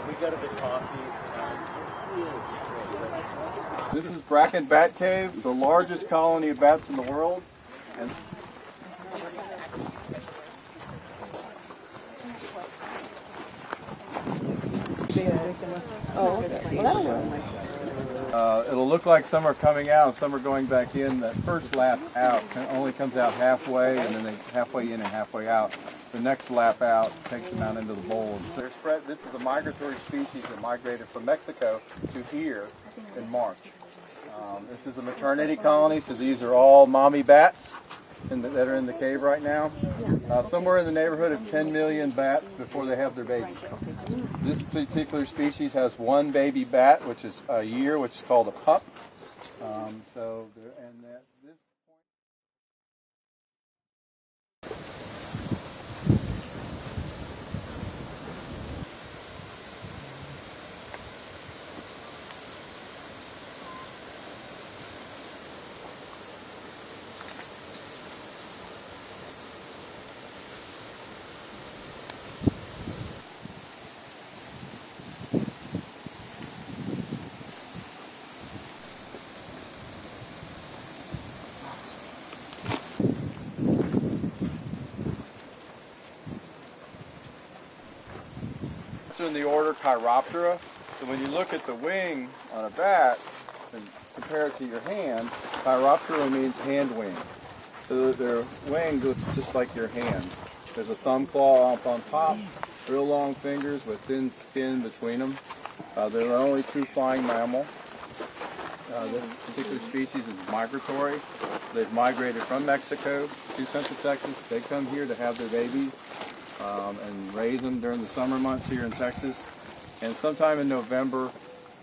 We got a bit coffee. This is Bracken Bat Cave, the largest colony of bats in the world. And oh, okay. Well, that'll work. it'll look like some are coming out and some are going back in. That first lap out only comes out halfway, and then they halfway in and halfway out. The next lap out takes them out into the bowl. They're spread. This is a migratory species that migrated from Mexico to here in March. This is a maternity colony, so these are all mommy bats that are in the cave right now. Somewhere in the neighborhood of 10 million bats before they have their babies. This particular species has one baby bat, which is a year, which is called a pup. In the order Chiroptera. So when you look at the wing on a bat and compare it to your hand, Chiroptera means hand wing. So their wing looks just like your hand. There's a thumb claw up on top, real long fingers with thin skin between them. They're the only true flying mammal. This particular species is migratory. They've migrated from Mexico to Central Texas. They come here to have their babies. And raise them during the summer months here in Texas. And sometime in November,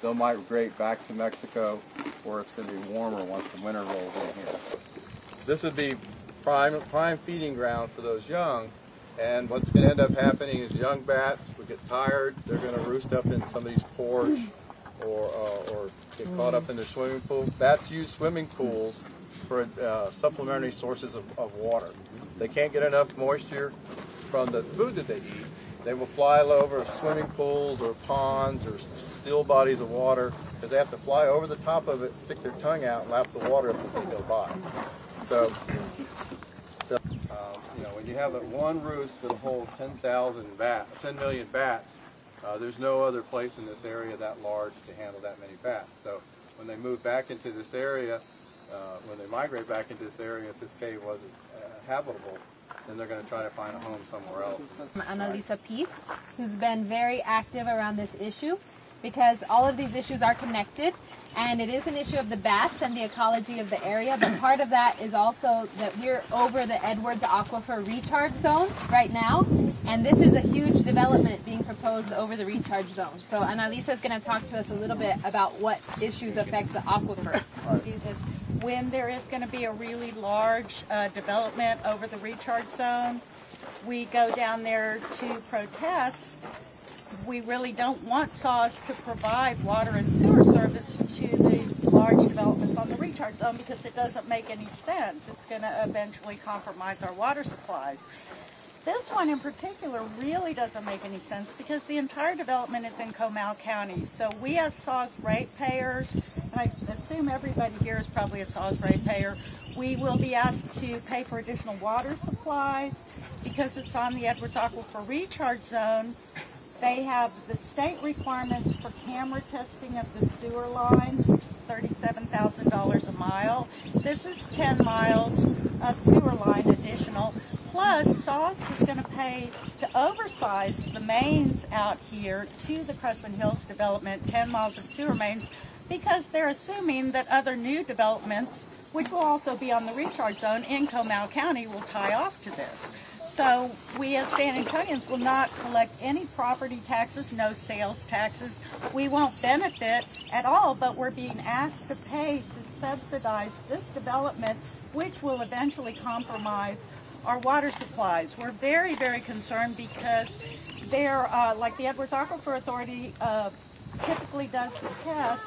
they'll migrate back to Mexico where it's going to be warmer once the winter rolls in here. This would be prime feeding ground for those young. And what's going to end up happening is young bats would get tired. They're going to roost up in somebody's porch or get caught up in their swimming pool. Bats use swimming pools for supplementary sources of water. They can't get enough moisture from the food that they eat. They will fly over swimming pools or ponds or still bodies of water because they have to fly over the top of it, stick their tongue out, and lap the water up as they go by. So, when you have one roost that'll hold 10 million bats, there's no other place in this area that large to handle that many bats. So when they move back into this area, when they migrate back into this area, if this cave wasn't habitable, then they're going to try to find a home somewhere else. Annalisa Peace, who's been very active around this issue because all of these issues are connected, and it is an issue of the bats and the ecology of the area, but part of that is also that we're over the Edwards Aquifer recharge zone right now, and this is a huge development being proposed over the recharge zone. So Annalisa is going to talk to us a little bit about what issues affect the aquifer. When there is going to be a really large development over the recharge zone, we go down there to protest. We really don't want SAWS to provide water and sewer service to these large developments on the recharge zone because it doesn't make any sense. It's going to eventually compromise our water supplies. This one in particular really doesn't make any sense because the entire development is in Comal County. So we as SAWS ratepayers, and I assume everybody here is probably a SAWS ratepayer, we will be asked to pay for additional water supplies because it's on the Edwards Aquifer recharge zone. They have the state requirements for camera testing of the sewer lines, which is $37,000 a mile. This is 10 miles of sewer line additional. Plus, SAWS is going to pay to oversize the mains out here to the Crescent Hills development, 10 miles of sewer mains, because they're assuming that other new developments, which will also be on the recharge zone in Comal County, will tie off to this. So we as San Antonians will not collect any property taxes, no sales taxes. We won't benefit at all, but we're being asked to pay to subsidize this development, which will eventually compromise our water supplies. We're very, very concerned because they're, like the Edwards Aquifer Authority typically does the tests,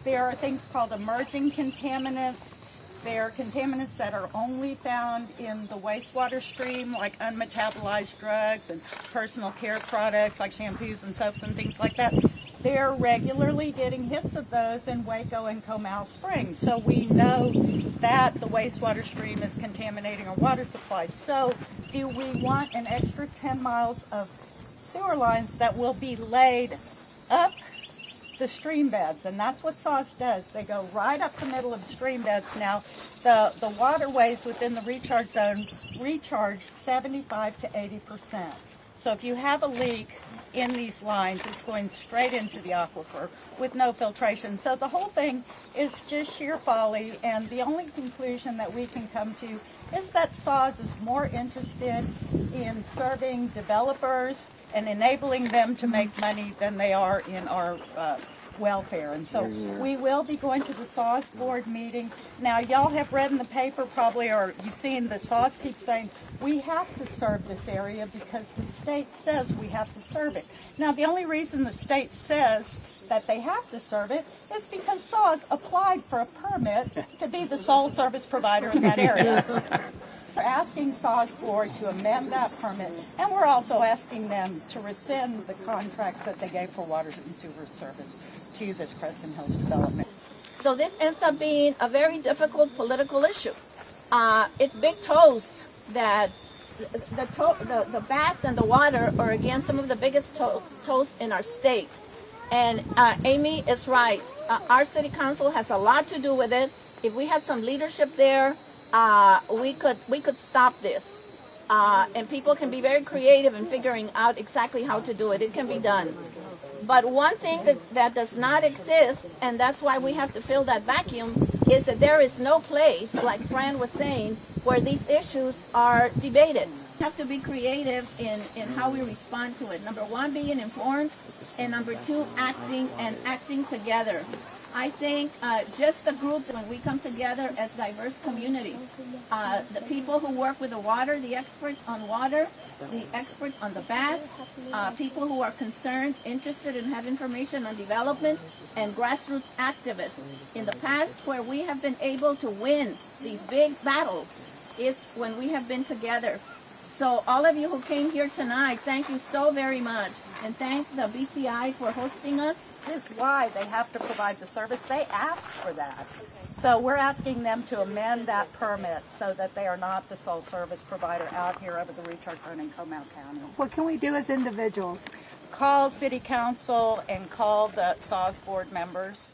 there are things called emerging contaminants, They're contaminants that are only found in the wastewater stream, like unmetabolized drugs and personal care products like shampoos and soaps and things like that. They're regularly getting hits of those in Waco and Comal Springs. So we know that the wastewater stream is contaminating our water supply. So do we want an extra 10 miles of sewer lines that will be laid up the stream beds? And that's what SAWS does. They go right up the middle of stream beds. Now, the waterways within the recharge zone recharge 75 to 80%. So if you have a leak in these lines, it's going straight into the aquifer with no filtration. So the whole thing is just sheer folly, and the only conclusion that we can come to is that SAWS is more interested in serving developers and enabling them to make money than they are in our welfare. And so we will be going to the SAWS board meeting. Now, y'all have read in the paper probably, or you've seen the SAWS keep saying, we have to serve this area because the state says we have to serve it. Now, the only reason the state says that they have to serve it is because SAWS applied for a permit to be the sole service provider in that area. We're asking SAWS board to amend that permit, and we're also asking them to rescind the contracts that they gave for water and sewer service to this Crescent Hills development. So this ends up being a very difficult political issue. It's big toes that the bats and the water are, again, some of the biggest toes in our state. And Amy is right. Our city council has a lot to do with it. If we had some leadership there, we could stop this. And people can be very creative in figuring out exactly how to do it. It can be done. But one thing that does not exist, and that's why we have to fill that vacuum, is that there is no place, like Fran was saying, where these issues are debated. We have to be creative in how we respond to it. Number one, being informed, and number two, acting together. I think just the group, when we come together as diverse communities, the people who work with the water, the experts on water, the experts on the bats, people who are concerned, interested and have information on development, and grassroots activists. In the past, where we have been able to win these big battles is when we have been together. So all of you who came here tonight, thank you so very much. And thank the BCI for hosting us. Is why they have to provide the service. They asked for that. So we're asking them to amend that permit so that they are not the sole service provider out here over the recharge zone in Comal County. What can we do as individuals? Call city council and call the SAWS board members.